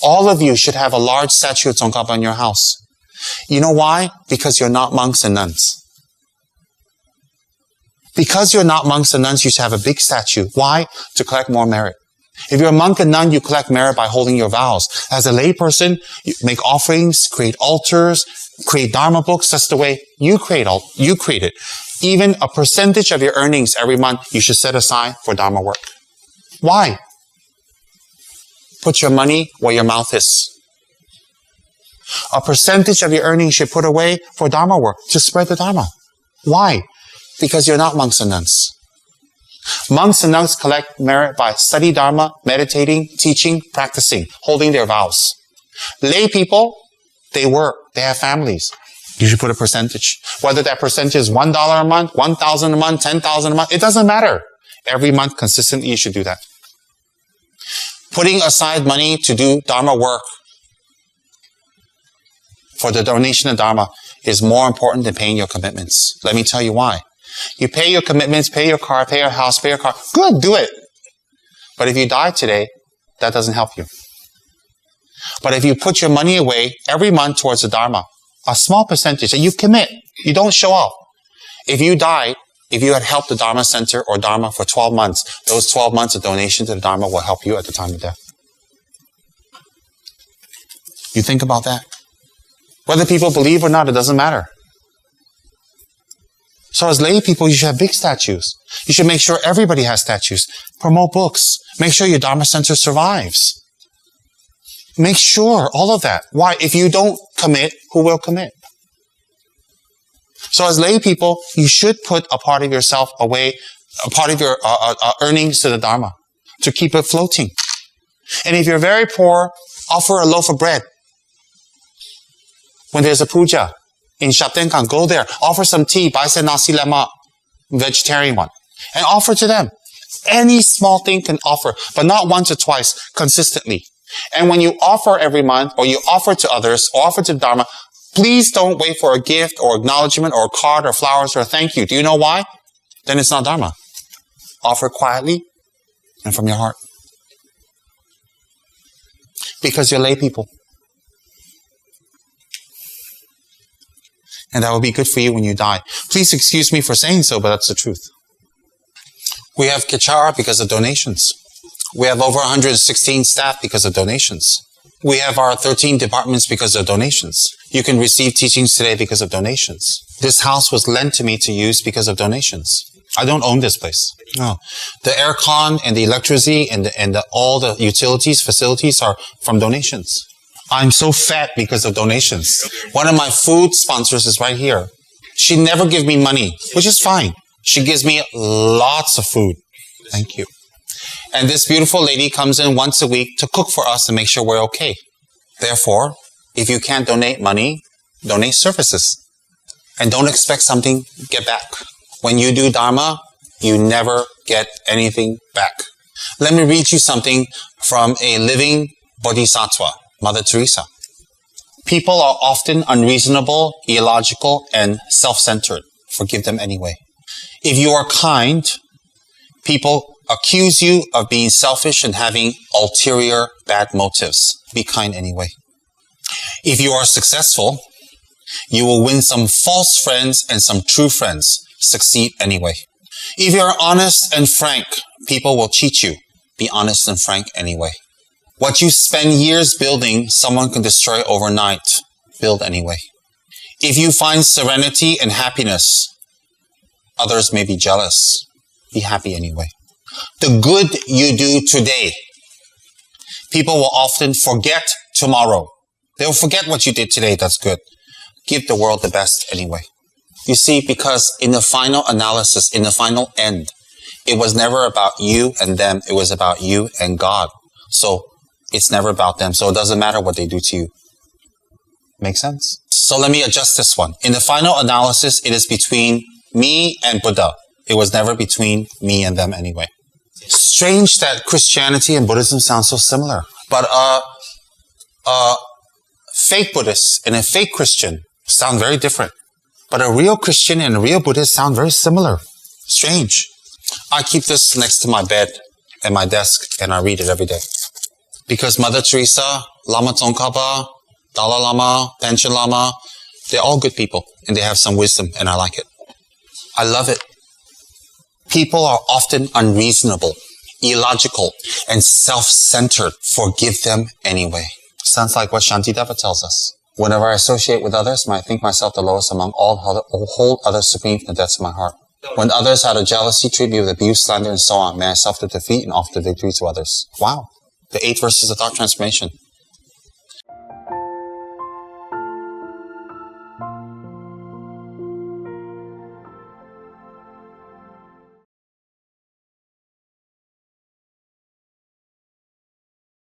All of you should have a large statue of Tsongkhapa in your house. You know why? Because you're not monks and nuns. Because you're not monks and nuns, you should have a big statue. Why? To collect more merit. If you're a monk and nun, you collect merit by holding your vows. As a lay person, you make offerings, create altars, create Dharma books. That's the way you create it. Even a percentage of your earnings every month, you should set aside for Dharma work. Why? Put your money where your mouth is. A percentage of your earnings should put away for Dharma work, to spread the Dharma. Why? Because you're not monks and nuns. Monks and nuns collect merit by study Dharma, meditating, teaching, practicing, holding their vows. Lay people, they work, they have families. You should put a percentage. Whether that percentage is $1 a month, $1,000 a month, $10,000 a month, it doesn't matter. Every month, consistently, you should do that. Putting aside money to do Dharma work for the donation of Dharma is more important than paying your commitments. Let me tell you why. You pay your commitments, pay your car, pay your house, pay your car. Good, do it. But if you die today, that doesn't help you. But if you put your money away every month towards the Dharma, a small percentage that you commit, you don't show off. If you died, if you had helped the Dharma Center or Dharma for 12 months, those 12 months of donation to the Dharma will help you at the time of death. You think about that. Whether people believe or not, it doesn't matter. So as lay people, you should have big statues. You should make sure everybody has statues. Promote books. Make sure your Dharma Center survives. Make sure all of that. Why? If you don't commit, who will commit? So as lay people, you should put a part of yourself away, a part of your earnings to the Dharma, to keep it floating. And if you're very poor, offer a loaf of bread. When there's a puja in Shaptenkang, go there, offer some tea, buy some nasi lemak, vegetarian one, and offer to them. Any small thing can offer, but not once or twice, consistently. And when you offer every month, or you offer to others, or offer to Dharma, please don't wait for a gift or acknowledgement or a card or flowers or a thank you. Do you know why? Then it's not Dharma. Offer quietly and from your heart. Because you're lay people. And that will be good for you when you die. Please excuse me for saying so, but that's the truth. We have Kichara because of donations. We have over 116 staff because of donations. We have our 13 departments because of donations. You can receive teachings today because of donations. This house was lent to me to use because of donations. I don't own this place. No. The aircon and the electricity and all the utilities, facilities are from donations. I'm so fat because of donations. One of my food sponsors is right here. She never gives me money, which is fine. She gives me lots of food. Thank you. And this beautiful lady comes in once a week to cook for us and make sure we're okay. Therefore, if you can't donate money, donate services. And don't expect something to get back. When you do Dharma, you never get anything back. Let me read you something from a living Bodhisattva, Mother Teresa. People are often unreasonable, illogical, and self-centered. Forgive them anyway. If you are kind, people accuse you of being selfish and having ulterior bad motives. Be kind anyway. If you are successful, you will win some false friends and some true friends. Succeed anyway. If you are honest and frank, people will cheat you. Be honest and frank anyway. What you spend years building, someone can destroy overnight. Build anyway. If you find serenity and happiness, others may be jealous. Be happy anyway. The good you do today, people will often forget tomorrow. They'll forget what you did today that's good. Give the world the best anyway. You see, because in the final analysis, in the final end, it was never about you and them. It was about you and God. So it's never about them. So it doesn't matter what they do to you. Make sense? So let me adjust this one. In the final analysis, it is between me and Buddha. It was never between me and them anyway. Strange that Christianity and Buddhism sound so similar. But a fake Buddhist and a fake Christian sound very different. But a real Christian and a real Buddhist sound very similar. Strange. I keep this next to my bed and my desk, and I read it every day. Because Mother Teresa, Lama Tsongkhapa, Dalai Lama, Panchen Lama, they're all good people and they have some wisdom and I like it. I love it. People are often unreasonable, illogical, and self-centered. Forgive them anyway. Sounds like what Shantideva tells us. Whenever I associate with others, I think myself the lowest among all other supreme from the depths of my heart. When others out of jealousy treat me with abuse, slander, and so on, may I suffer defeat and offer the victory to others. Wow. The 8 verses of thought transformation.